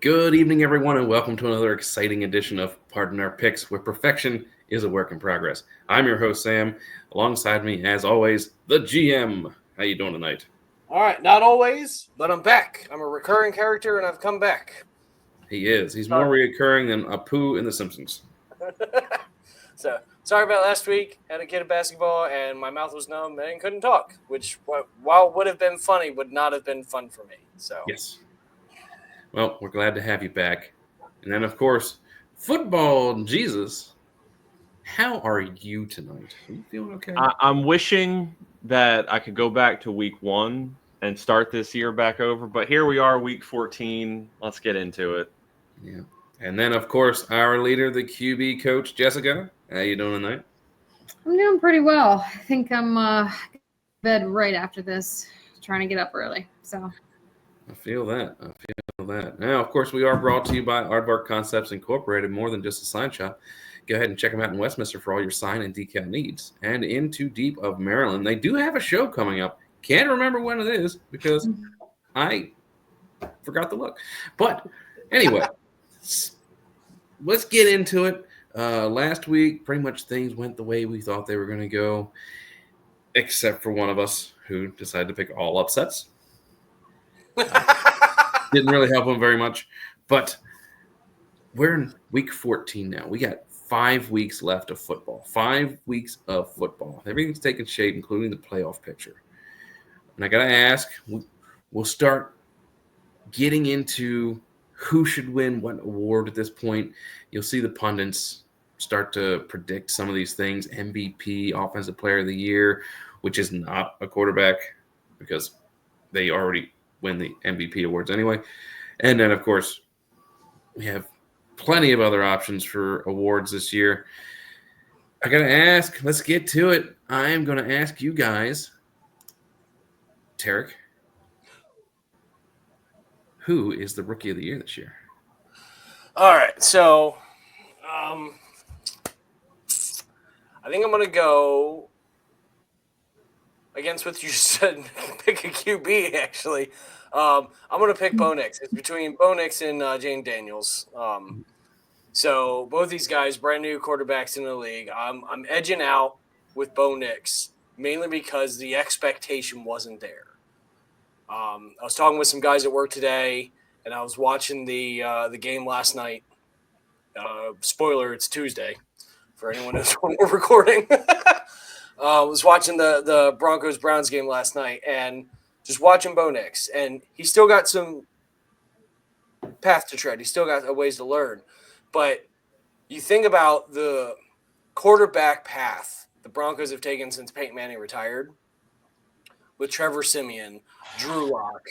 Good evening, everyone, and welcome to another exciting edition of Pardon Our Picks, where perfection is a work in progress. I'm your host, Sam. Alongside me, as always, the GM. How you doing tonight? All right, not always, but I'm back. I'm a recurring character, and I've come back. He is. He's more reoccurring than Apu in The Simpsons. So sorry about last week. Had a kid at basketball, and my mouth was numb and couldn't talk. Which, while would have been funny, would not have been fun for me. So Yes. Well, we're glad to have you back. And then, of course, football Jesus. How are you tonight? Are you feeling okay? I'm wishing that I could go back to week 1 and start this year back over, but here we are, week 14. Let's get into it. Yeah. And then, of course, our leader, the QB coach, Jessica. How you doing tonight? I'm doing pretty well. I think I'm bed right after this, trying to get up early. So I feel that. Now, of course, we are brought to you by Aardvark Concepts Incorporated, more than just a sign shop. Go ahead and check them out in Westminster for all your sign and decal needs. And in Too Deep of Maryland, they do have a show coming up. Can't remember when it is because I forgot to look. But anyway, let's get into it. Last week, pretty much things went the way we thought they were going to go, except for one of us who decided to pick all upsets. Didn't really help them very much. But we're in week 14 now. We got 5 weeks left of football. 5 weeks of football. Everything's taking shape, including the playoff picture. And I got to ask, we'll start getting into who should win what award at this point. You'll see the pundits start to predict some of these things. MVP, Offensive Player of the Year, which is not a quarterback because they already win the MVP awards anyway. And then, of course, we have plenty of other options for awards this year. I got to ask, let's get to it. I'm going to ask you guys, Tarek, who is the Rookie of the Year this year? all right, so I think I'm going to go against what you said. Pick a QB, actually. I'm going to pick Bo Nix. It's between Bo Nix and Jane Daniels. So both these guys, brand new quarterbacks in the league. I'm edging out with Bo Nix, mainly because the expectation wasn't there. I was talking with some guys at work today, and I was watching the game last night. Spoiler, it's Tuesday for anyone who's when we're recording. I was watching the Broncos-Browns game last night and just watching Bo Nix. And he's still got some path to tread. He's still got a ways to learn. But you think about the quarterback path the Broncos have taken since Peyton Manning retired with Trevor Siemian, Drew Lock,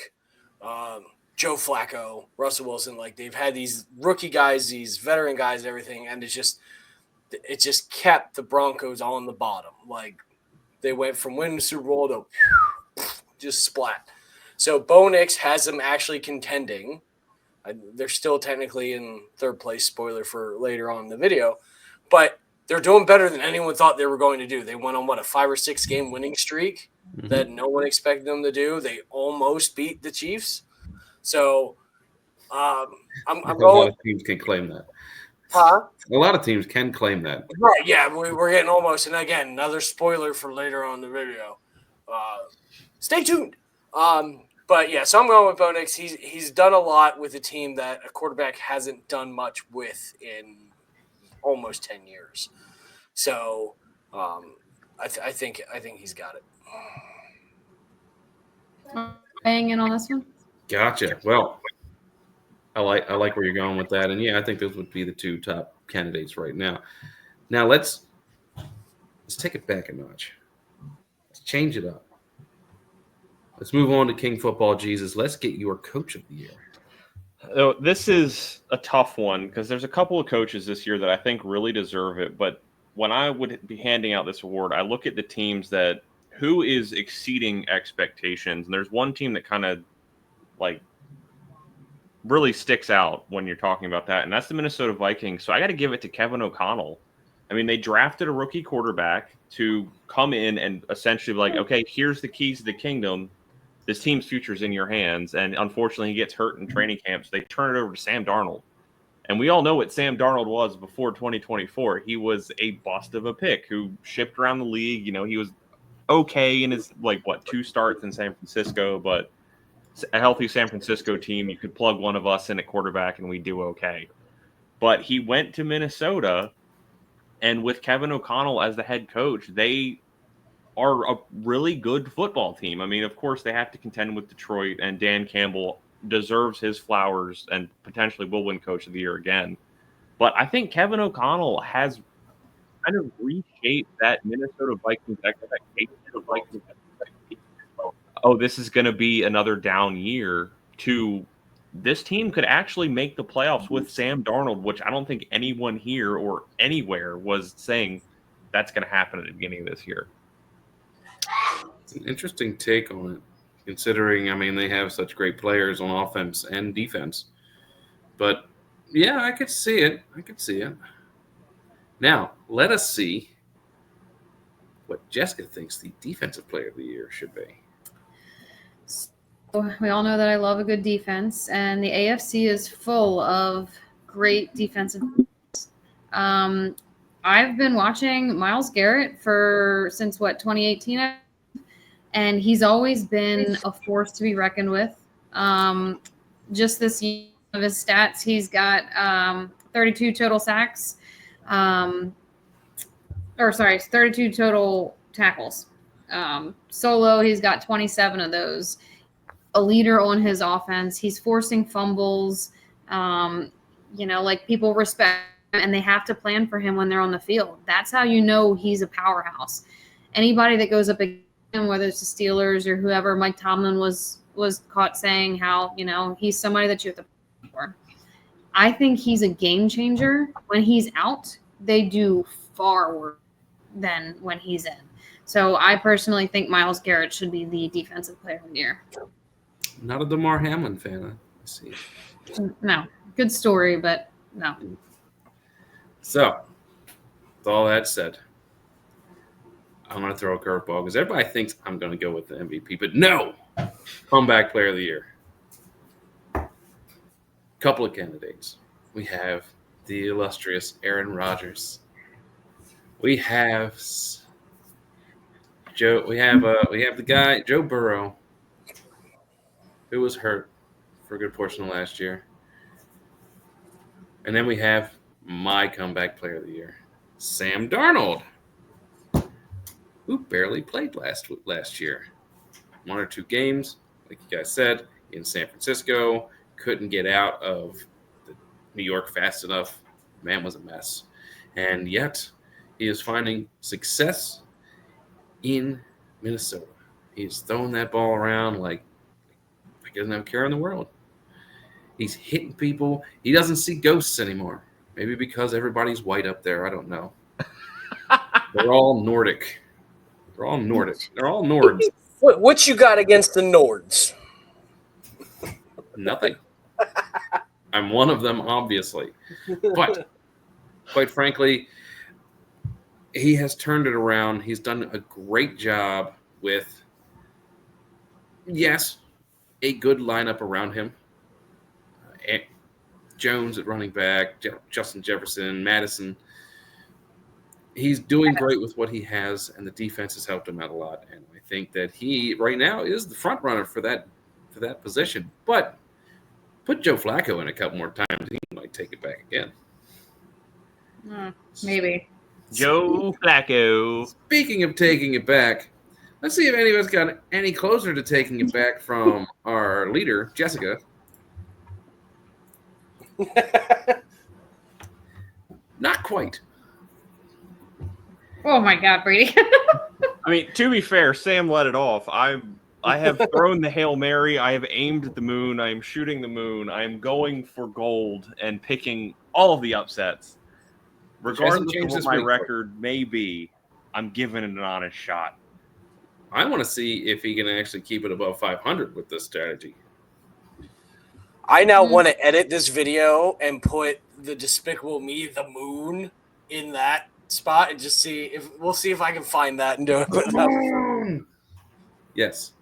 Joe Flacco, Russell Wilson. Like, they've had these rookie guys, these veteran guys, everything, and it just kept the Broncos on the bottom. Like, they went from winning the Super Bowl to just splat. So Bo Nix has them actually contending. They're still technically in third place, spoiler for later on in the video, but they're doing better than anyone thought they were going to do. They went on, a 5 or 6 game winning streak that no one expected them to do. They almost beat the Chiefs. So I'm going. A lot of teams can claim that. Huh? A lot of teams can claim that. Right, yeah, we're getting almost. And again, another spoiler for later on in the video. Stay tuned. But yeah, so I'm going with Bo Nix. He's done a lot with a team that a quarterback hasn't done much with in almost 10 years. So I think he's got it. bang in on this one. Gotcha. Well, I like where you're going with that, and yeah, I think those would be the 2 top candidates right now. Now let's take it back a notch. Let's change it up. Let's move on to King Football Jesus. Let's get your Coach of the Year. This is a tough one because there's a couple of coaches this year that I think really deserve it. But when I would be handing out this award, I look at the teams that who is exceeding expectations. And there's one team that kind of really sticks out when you're talking about that, and that's the Minnesota Vikings. So I got to give it to Kevin O'Connell. I mean, they drafted a rookie quarterback to come in and essentially okay, here's the keys to the kingdom. this team's future is in your hands. And unfortunately, he gets hurt in training camp, so they turn it over to Sam Darnold. And we all know what Sam Darnold was before 2024. He was a bust of a pick who shipped around the league. You know, he was okay in his, 2 starts in San Francisco, but a healthy San Francisco team, you could plug one of us in at quarterback and we do okay. But he went to Minnesota, and with Kevin O'Connell as the head coach, they are a really good football team. I mean, of course, they have to contend with Detroit, and Dan Campbell deserves his flowers and potentially will win Coach of the Year again. But I think Kevin O'Connell has kind of reshaped that Minnesota Vikings expectation of oh, this is going to be another down year, to this team could actually make the playoffs with Sam Darnold, which I don't think anyone here or anywhere was saying that's going to happen at the beginning of this year. It's an interesting take on it, considering, I mean, they have such great players on offense and defense. But, yeah, I could see it. Now, let us see what Jessica thinks the defensive player of the year should be. We all know that I love a good defense, and the AFC is full of great defensive. I've been watching Myles Garrett since 2018, and he's always been a force to be reckoned with. Just this year of his stats, he's got 32 total sacks, 32 total tackles. Solo, he's got 27 of those. A leader on his offense. He's forcing fumbles. People respect him, and they have to plan for him when they're on the field. That's how you know he's a powerhouse. Anybody that goes up against him, whether it's the Steelers or whoever, Mike Tomlin was caught saying how, he's somebody that you have to plan for. I think he's a game changer. When he's out, they do far worse than when he's in. So I personally think Myles Garrett should be the defensive player of the year. Not a Damar Hamlin fan, I see. No. Good story, but no. So, with all that said, I'm going to throw a curveball because everybody thinks I'm going to go with the MVP, but no! Comeback player of the year. Couple of candidates. We have the illustrious Aaron Rodgers. We have Joe. We have the guy Joe Burrow, who was hurt for a good portion of last year. And then we have my comeback player of the year, Sam Darnold, who barely played last year. 1 or 2 games, like you guys said, in San Francisco. Couldn't get out of New York fast enough. Man was a mess. And yet, he is finding success in Minnesota. He's throwing that ball around like he doesn't have a care in the world. He's hitting people. He doesn't see ghosts anymore. Maybe because everybody's white up there. I don't know. They're all Nordic. They're all Nords. What you got against the Nords? Nothing. I'm one of them, obviously. But quite frankly, he has turned it around. He's done a great job with, yes, a good lineup around him. Jones at running back, Justin Jefferson, Madison. He's doing great with what he has, and the defense has helped him out a lot. And I think that he, right now, is the front runner for that position. But put Joe Flacco in a couple more times, he might take it back again. Maybe. Joe Flacco. Speaking of taking it back, let's see if any of us got any closer to taking it back from our leader, Jessica. Not quite. Oh my God, Brady. I mean, to be fair, Sam let it off. I have thrown the Hail Mary. I have aimed at the moon. I am shooting the moon. I am going for gold and picking all of the upsets. Regardless of what my record may be, I'm giving it an honest shot. I want to see if he can actually keep it above 500 with this strategy. I now want to edit this video and put the Despicable Me, the moon, in that spot and just see if I can find that and do it. Yes.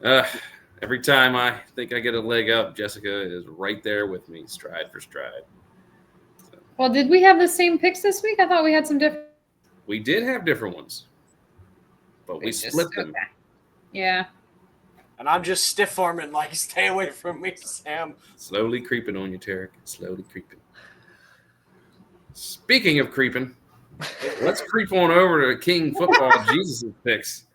Every time I think I get a leg up, Jessica is right there with me, stride for stride. So, Well, did we have the same picks this week? I thought we had some different. we did have different ones, but we split them. Okay. Yeah. And I'm just stiff arming, like, stay away from me, Sam. Slowly creeping on you, Tarek. Slowly creeping. Speaking of creeping, let's creep on over to King Football Jesus' picks.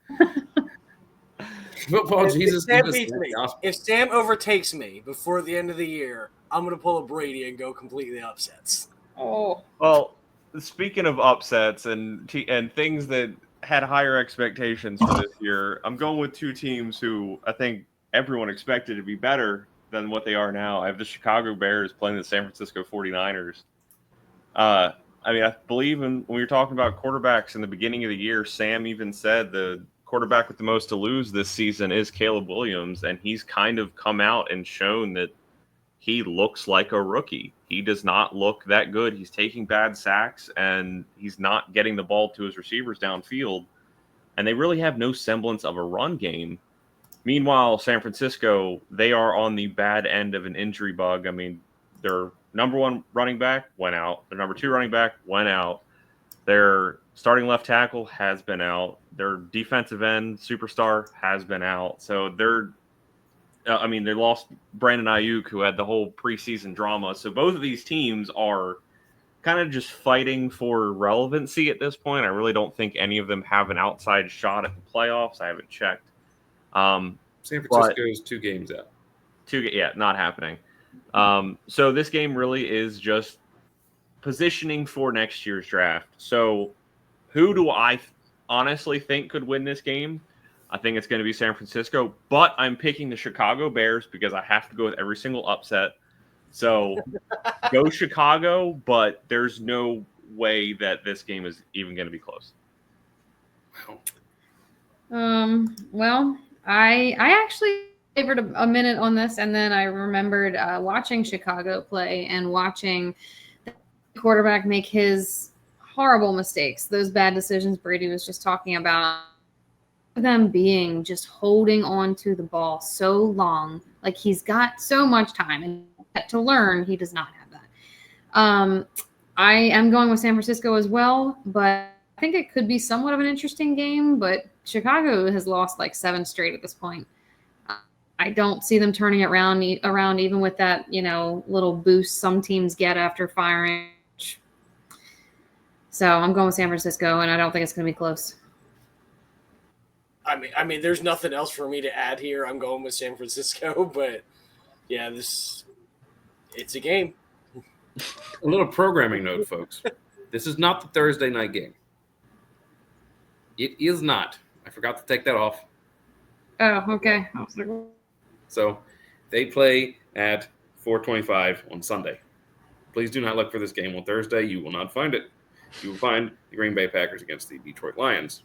Football Jesus. If Sam overtakes me before the end of the year, I'm going to pull a Brady and go completely upsets. Oh. Well, speaking of upsets and things that had higher expectations for this year, I'm going with two teams who I think everyone expected to be better than what they are now. I have the Chicago Bears playing the San Francisco 49ers. I mean, I believe when we were talking about quarterbacks in the beginning of the year, Sam even said the quarterback with the most to lose this season is Caleb Williams, and he's kind of come out and shown that he looks like a rookie. He does not look that good. He's taking bad sacks, and he's not getting the ball to his receivers downfield, and they really have no semblance of a run game. Meanwhile, San Francisco, they are on the bad end of an injury bug. I mean, their number one running back went out. Their number two running back went out. Their starting left tackle has been out. Their defensive end superstar has been out. So they lost Brandon Ayuk, who had the whole preseason drama. So both of these teams are kind of just fighting for relevancy at this point. I really don't think any of them have an outside shot at the playoffs. I haven't checked. San Francisco's 2 games out. Not happening. So this game really is just positioning for next year's draft. So who do I honestly think could win this game? I think it's going to be San Francisco, but I'm picking the Chicago Bears because I have to go with every single upset. So go Chicago, but there's no way that this game is even going to be close. Well, I actually favored a minute on this, and then I remembered watching Chicago play and watching the quarterback make his horrible mistakes, those bad decisions Brady was just talking about. Them being just holding on to the ball so long, like he's got so much time and to learn. He does not have that. I am going with San Francisco as well, but I think it could be somewhat of an interesting game. But Chicago has lost like 7 straight at this point. I don't see them turning it around even with that little boost some teams get after firing. So I'm going with San Francisco, and I don't think it's going to be close. I mean, there's nothing else for me to add here. I'm going with San Francisco, but yeah, it's a game. A little programming note, folks. This is not the Thursday night game. It is not. I forgot to take that off. Oh, okay. So they play at 4:25 on Sunday. Please do not look for this game on Thursday. You will not find it. You will find the Green Bay Packers against the Detroit Lions.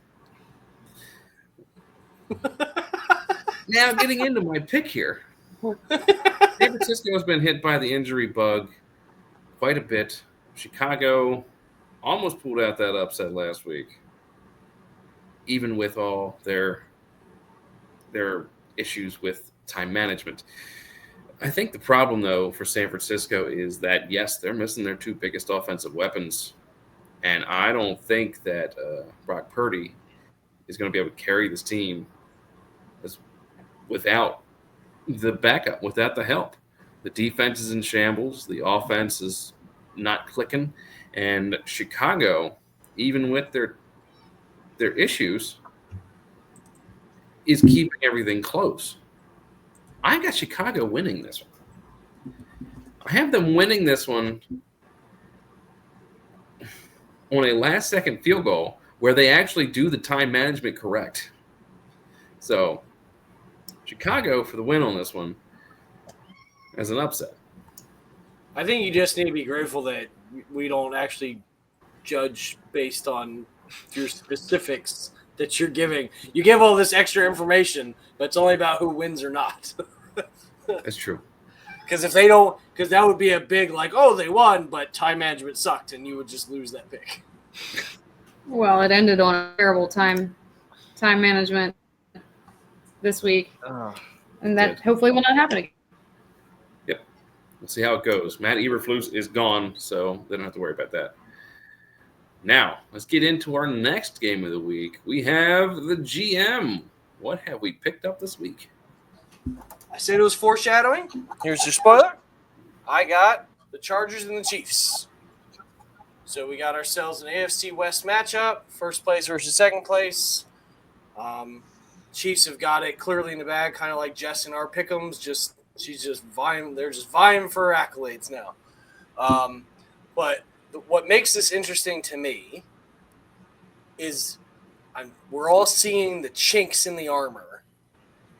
Now, getting into my pick here, San Francisco has been hit by the injury bug quite a bit. Chicago almost pulled out that upset last week, even with all their issues with time management. I think the problem, though, for San Francisco is that, yes, they're missing their 2 biggest offensive weapons, and I don't think that Brock Purdy is going to be able to carry this team without the backup, without the help. The defense is in shambles. The offense is not clicking. And Chicago, even with their issues, is keeping everything close. I got Chicago winning this one. I have them winning this one on a last-second field goal where they actually do the time management correct. So Chicago for the win on this one as an upset. I think you just need to be grateful that we don't actually judge based on your specifics that you're giving. You give all this extra information, but it's only about who wins or not. That's true. Because if they don't, because that would be a big they won, but time management sucked, and you would just lose that pick. Well, it ended on a terrible time management. this week, Oh, and that hopefully will not happen again. Yep. We'll see how it goes. Matt Eberflus is gone, so they don't have to worry about that. Now, let's get into our next game of the week. We have the GM. What have we picked up this week? I said it was foreshadowing. Here's your spoiler. I got the Chargers and the Chiefs. So we got ourselves an AFC West matchup, first place versus second place. Chiefs have got it clearly in the bag, kind of like Jess and our Pickems. She's just vying. They're just vying for accolades now. But what makes this interesting to me is we're all seeing the chinks in the armor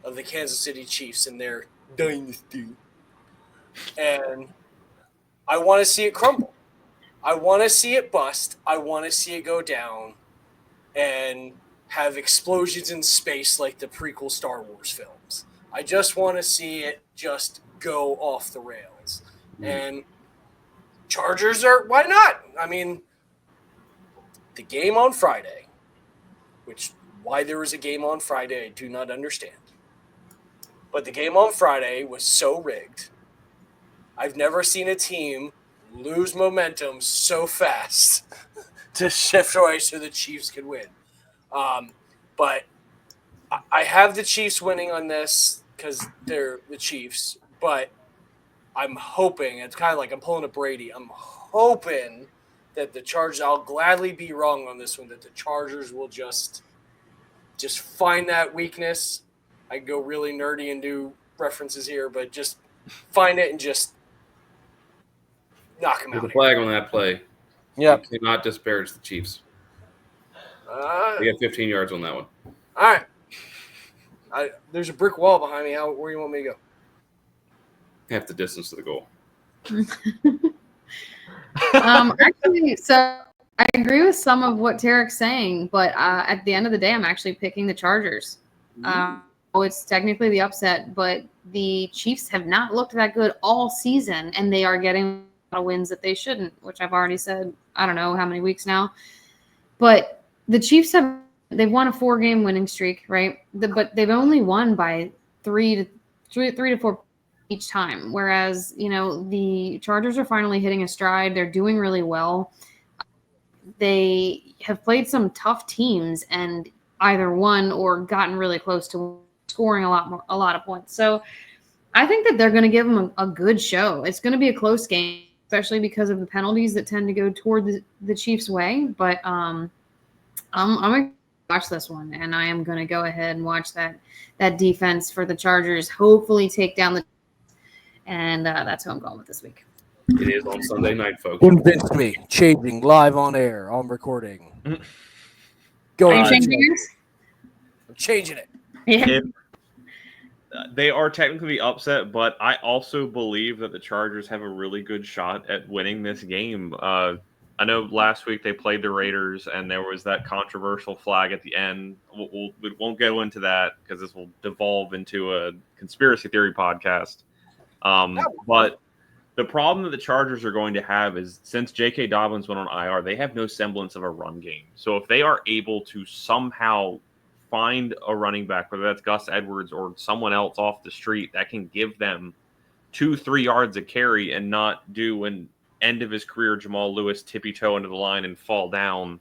of the Kansas City Chiefs in their dynasty. And I want to see it crumble. I want to see it bust. I want to see it go down and have explosions in space like the prequel Star Wars films. I just want to see it just go off the rails. And Chargers why not? I mean, the game on Friday, why there was a game on Friday, I do not understand. But the game on Friday was so rigged. I've never seen a team lose momentum so fast to shift away so the Chiefs could win. But I have the Chiefs winning on this because they're the Chiefs. But I'm hoping, it's kind of like I'm pulling a Brady, I'm hoping that the Chargers, I'll gladly be wrong on this one, that the Chargers will just find that weakness. I can go really nerdy and do references here, but just find it and just knock him With out. a flag on that play. Yep. You cannot disparage the Chiefs. We got 15 yards on that one. All right. There's a brick wall behind me. Where do you want me to go? Half the distance to the goal. Actually, so I agree with some of what Tarek's saying, but at the end of the day, I'm actually picking the Chargers. It's technically the upset, but the Chiefs have not looked that good all season, and they are getting a lot of wins that they shouldn't, which I've already said, I don't know how many weeks now. But the Chiefs they've won a 4-game winning streak, right? But they've only won by 3 to 4 each time, whereas, the Chargers are finally hitting a stride. They're doing really well. They have played some tough teams and either won or gotten really close to scoring a lot of points. So I think that they're going to give them a good show. It's going to be a close game, especially because of the penalties that tend to go toward the Chiefs' way. But I'm going to watch this one, and I am going to go ahead and watch that defense for the Chargers hopefully take down the – and that's who I'm going with this week. It is on Sunday night, folks. Convince me. Changing live on air on recording. Go Are you ahead. changing yours? I'm changing it. Yeah. They are technically upset, but I also believe that the Chargers have a really good shot at winning this game. I know last week they played the Raiders, and there was that controversial flag at the end. We won't go into that because this will devolve into a conspiracy theory podcast. But the problem that the Chargers are going to have is since J.K. Dobbins went on IR, they have no semblance of a run game. So if they are able to somehow find a running back, whether that's Gus Edwards or someone else off the street that can give them 2-3 yards of carry and not do an end of his career Jamal Lewis tippy-toe into the line and fall down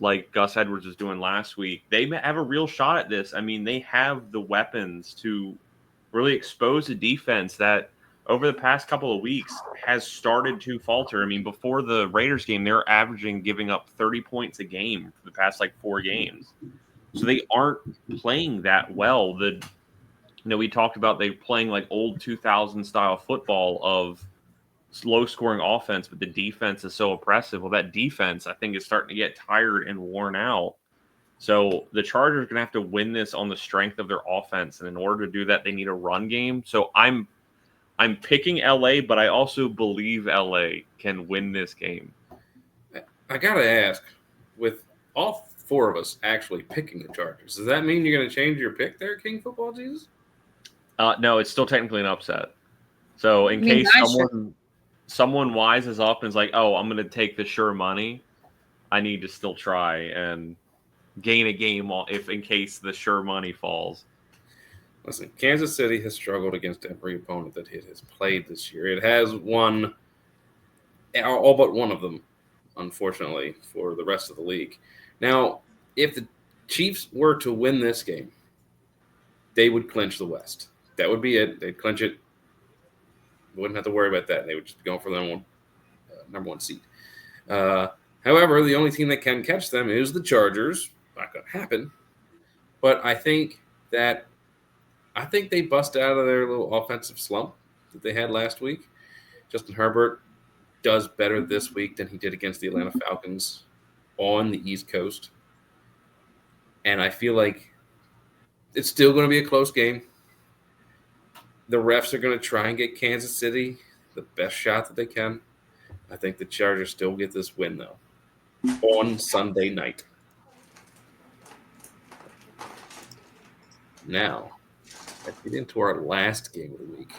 like Gus Edwards was doing last week, they have a real shot at this. I mean, they have the weapons to really expose a defense that over the past couple of weeks has started to falter. I mean, before the Raiders game, they're averaging giving up 30 points a game for the past 4 games. So they aren't playing that well. We talked about they playing old 2000 style football of low scoring offense, but the defense is so oppressive. Well, that defense, I think, is starting to get tired and worn out. So the Chargers are going to have to win this on the strength of their offense. And in order to do that, they need a run game. So I'm picking LA, but I also believe LA can win this game. I got to ask, with all 4 of us actually picking the Chargers, does that mean you're going to change your pick there, King Football Jesus? No, it's still technically an upset. So in case someone wises up and is like, oh, I'm going to take the sure money, I need to still try and gain a game if in case the sure money falls. Listen, Kansas City has struggled against every opponent that it has played this year. It has won all but one of them, unfortunately, for the rest of the league. Now, if the Chiefs were to win this game, they would clinch the West. That would be it. They'd clinch it. Wouldn't have to worry about that. They would just be going for the number one seed. However, the only team that can catch them is the Chargers. Not going to happen. But I think they bust out of their little offensive slump that they had last week. Justin Herbert does better this week than he did against the Atlanta Falcons on the East Coast. And I feel like it's still going to be a close game. The refs are going to try and get Kansas City the best shot that they can. I think the Chargers still get this win, though, on Sunday night. Now, let's get into our last game of the week.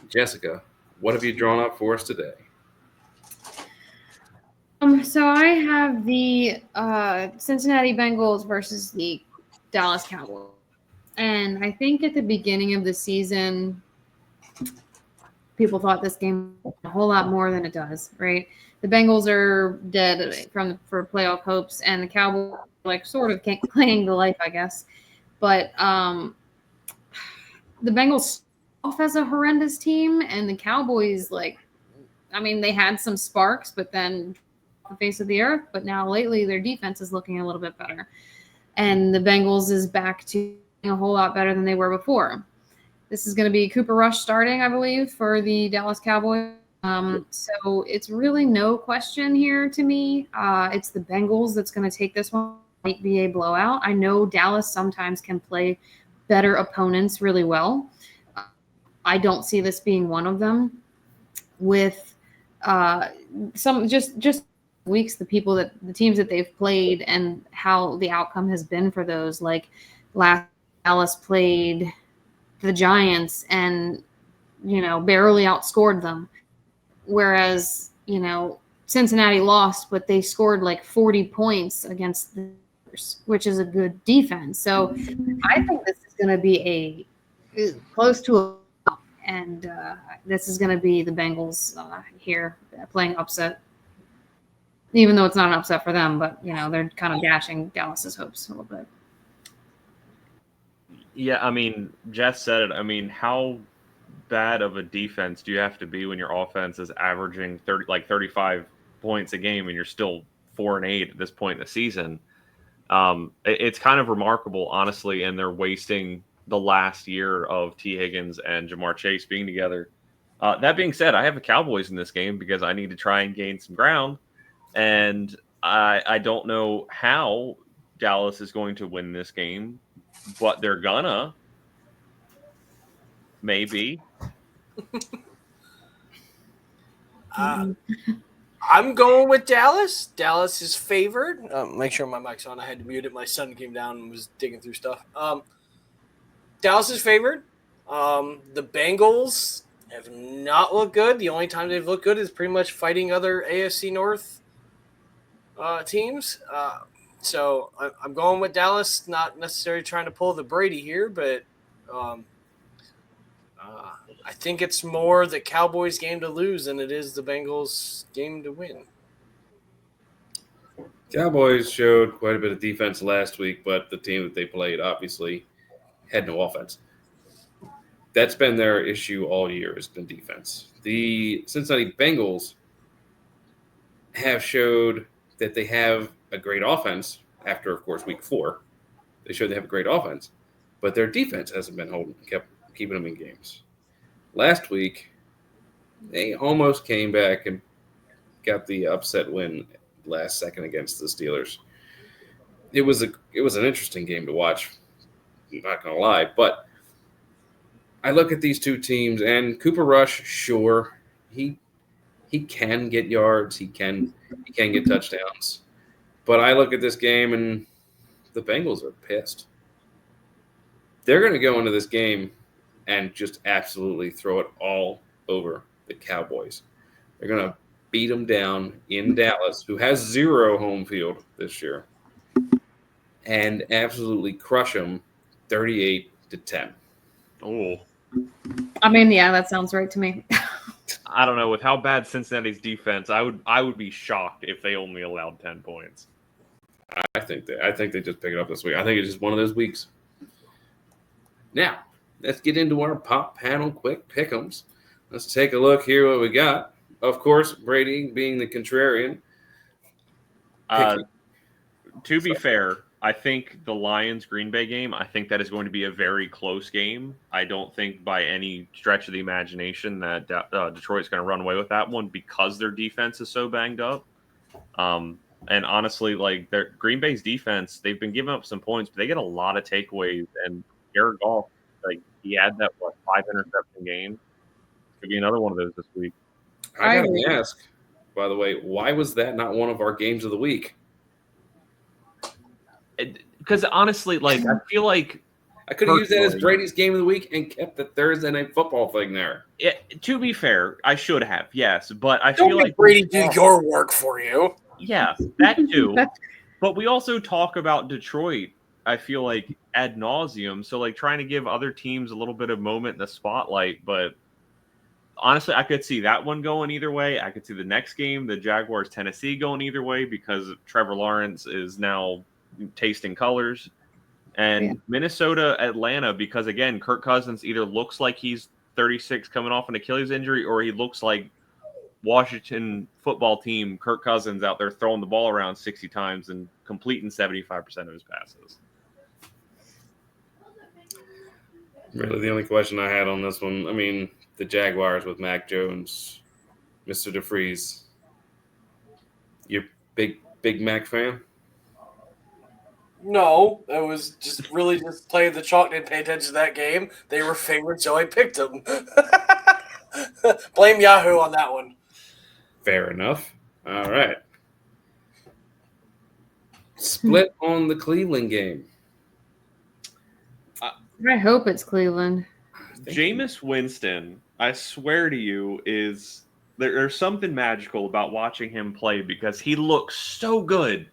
Jessica, what have you drawn up for us today? So I have the Cincinnati Bengals versus the Dallas Cowboys. And I think at the beginning of the season, people thought this game a whole lot more than it does, right? The Bengals are dead for playoff hopes, and the Cowboys sort of clinging to life, I guess. But the Bengals off as a horrendous team, and the Cowboys, they had some sparks, but then the face of the earth. But now lately, their defense is looking a little bit better, and the Bengals is back to a whole lot better than they were before. This is going to be Cooper Rush starting, I believe, for the Dallas Cowboys. So it's really no question here to me. It's the Bengals that's going to take this one. It might be a blowout. I know Dallas sometimes can play better opponents really well. I don't see this being one of them. With some just weeks, the teams that they've played and how the outcome has been for those, like last Dallas played the Giants and, barely outscored them. Whereas, Cincinnati lost, but they scored 40 points against the Bears, which is a good defense. So I think this is going to be close to a, and this is going to be the Bengals here playing upset. Even though it's not an upset for them, but, they're kind of dashing Dallas's hopes a little bit. Yeah, Jess said it. How bad of a defense do you have to be when your offense is averaging 35 points a game and you're still 4-8 at this point in the season? It's kind of remarkable, honestly, and they're wasting the last year of T. Higgins and Jamar Chase being together. That being said, I have the Cowboys in this game because I need to try and gain some ground, and I don't know how Dallas is going to win this game, but they're gonna. Maybe. I'm going with Dallas. Dallas is favored. Make sure my mic's on. I had to mute it. My son came down and was digging through stuff. Dallas is favored. The Bengals have not looked good. The only time they've looked good is pretty much fighting other AFC North teams. So I'm going with Dallas, not necessarily trying to pull the Brady here, but I think it's more the Cowboys' game to lose than it is the Bengals' game to win. Cowboys showed quite a bit of defense last week, but the team that they played obviously had no offense. That's been their issue all year, has been defense. The Cincinnati Bengals have showed that they have a great offense after, of course, week 4. They showed they have a great offense, but their defense hasn't been keeping them in games. Last week, they almost came back and got the upset win last second against the Steelers. It was an interesting game to watch. I'm not going to lie, but I look at these two teams, and Cooper Rush, sure, he can get yards, he can get touchdowns, but I look at this game and the Bengals are pissed. They're going to go into this game and just absolutely throw it all over the Cowboys. They're going to beat them down in Dallas, who has 0 home field this year, and absolutely crush them 38 to 10. Oh, I mean, yeah, that sounds right to me. I don't know. With how bad Cincinnati's defense, I would be shocked if they only allowed 10 points. I think they just pick it up this week. I think it's just one of those weeks. Now, let's get into our pop panel quick pick'ems. Let's take a look here what we got. Of course, Brady being the contrarian. To be fair, I think the Lions-Green Bay game, I think that is going to be a very close game. I don't think by any stretch of the imagination that Detroit's going to run away with that one because their defense is so banged up. And honestly, like their Green Bay's defense, they've been giving up some points, but they get a lot of takeaways. And Jared Goff, like he had that 5 interception game. Could be another one of those this week. I gotta ask, by the way, why was that not one of our games of the week? Because honestly, like I feel like I could have used that as Brady's game of the week and kept the Thursday night football thing there. To be fair, I should have, yes, but I Don't feel make like Brady do your work for you. Yeah, that too. But we also talk about Detroit, I feel like, ad nauseum. So, like, trying to give other teams a little bit of moment in the spotlight. But honestly, I could see that one going either way. I could see the next game, the Jaguars-Tennessee, going either way because Trevor Lawrence is now tasting colors. And Minnesota-Atlanta because, again, Kirk Cousins either looks like he's 36 coming off an Achilles injury or he looks like Washington football team, Kirk Cousins out there throwing the ball around 60 times and completing 75% of his passes. Really, the only question I had on this one, I mean, the Jaguars with Mac Jones, Mr. DeFreeze. You big Mac fan? No, it was just really just playing the chalk, didn't pay attention to that game. They were favorites, so I picked them. Blame Yahoo on that one. Fair enough. All right. Split on the Cleveland game. I hope it's Cleveland. Jameis Winston, I swear to you, there's something magical about watching him play because he looks so good,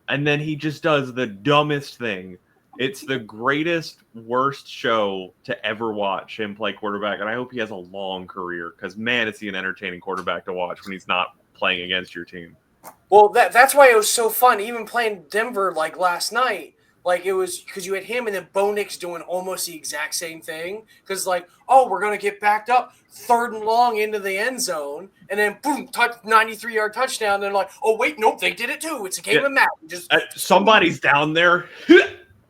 and then he just does the dumbest thing. It's the greatest, worst show to ever watch him play quarterback, and I hope he has a long career because, man, is he an entertaining quarterback to watch when he's not playing against your team. Well, that's why it was so fun, even playing Denver like last night. Like, it was because you had him and then Bo Nix doing almost the exact same thing. Because, like, oh, we're going to get backed up 3rd and long into the end zone. And then, boom, 93-yard touchdown. And they're like, oh, wait, nope, they did it too. It's a game of math. Somebody's down there.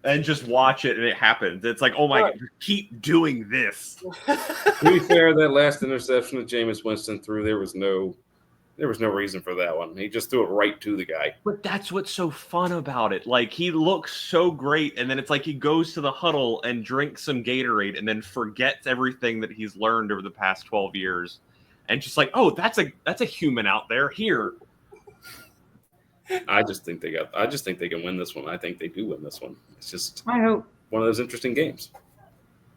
And just watch it, and it happens. It's like, oh my God, keep doing this. To be fair, that last interception that Jameis Winston threw, there was no reason for that one. He just threw it right to the guy. But that's what's so fun about it. Like, he looks so great, and then it's like he goes to the huddle and drinks some Gatorade and then forgets everything that he's learned over the past 12 years. And just like, oh, that's a human out there. Here. I just think they can win this one. I think they do win this one. It's just I hope one of those interesting games.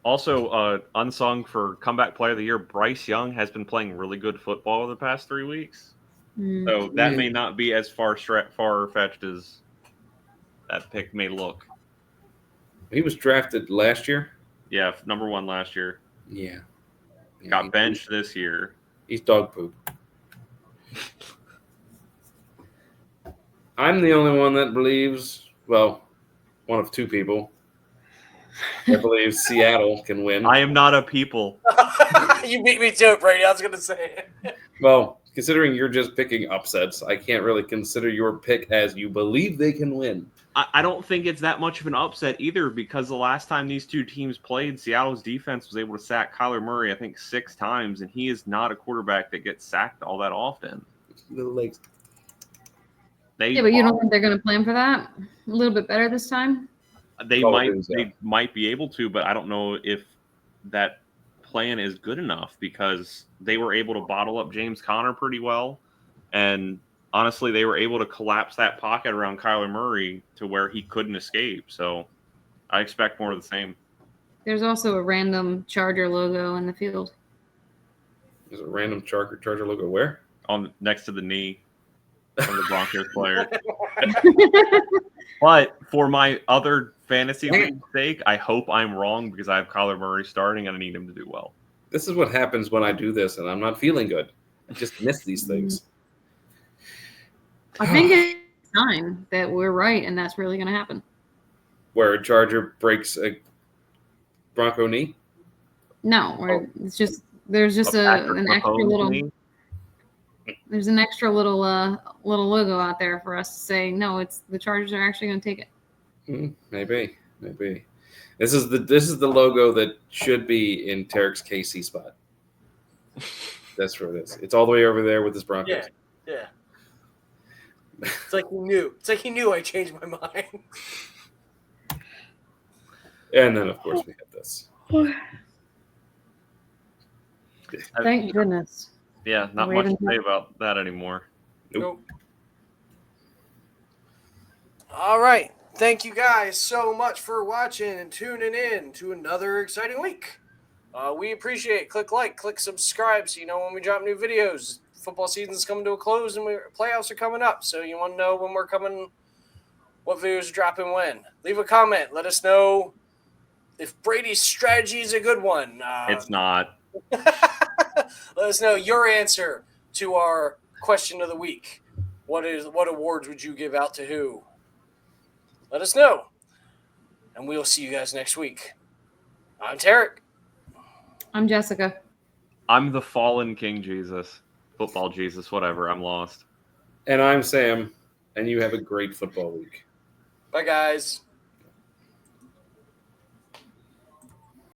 Also, unsung for comeback player of the year, Bryce Young has been playing really good football over the past 3 weeks. So that may not be as far-fetched as that pick may look. He was drafted last year? Yeah, number 1 last year. Yeah. Got benched this year. He's dog poop. I'm the only one that believes, well, one of 2 people that believes Seattle can win. I am not a people. You beat me to it, Brady. I was going to say it. Well, considering you're just picking upsets, I can't really consider your pick as you believe they can win. I don't think it's that much of an upset either because the last time these 2 teams played, Seattle's defense was able to sack Kyler Murray, I think, 6 times, and he is not a quarterback that gets sacked all that often. Little legs. But you don't think they're going to plan for that a little bit better this time? They might be able to, but I don't know if that plan is good enough because they were able to bottle up James Conner pretty well. And honestly, they were able to collapse that pocket around Kyler Murray to where he couldn't escape. So I expect more of the same. There's also a random Charger logo in the field. There's a random Charger logo where? Next to the knee from the Broncos player. But for my other fantasy league sake, I hope I'm wrong because I have Kyler Murray starting and I need him to do well. This is what happens when I do this and I'm not feeling good. I just miss these things. I think it's a sign that we're right, and that's really going to happen. Where a Charger breaks a Bronco knee? No, it's just there's just an extra little. Knee? There's an extra little logo out there for us to say no. It's the Chargers are actually going to take it. Maybe. This is the logo that should be in Tarek's KC spot. That's where it is. It's all the way over there with his Broncos. Yeah. It's like he knew. It's like he knew I changed my mind. And then of course we have this. Thank goodness. Yeah, not much to say about that anymore. Nope. All right. Thank you guys so much for watching and tuning in to another exciting week. We appreciate it. Click like, click subscribe so you know when we drop new videos. Football season's coming to a close and playoffs are coming up. So you want to know when we're coming, what videos are dropping when. Leave a comment. Let us know if Brady's strategy is a good one. It's not. Let us know your answer to our question of the week. What awards would you give out to who? Let us know. And we'll see you guys next week. I'm Tarek. I'm Jessica. I'm the fallen King Jesus. Football Jesus, whatever. I'm lost. And I'm Sam, and you have a great football week. Bye, guys.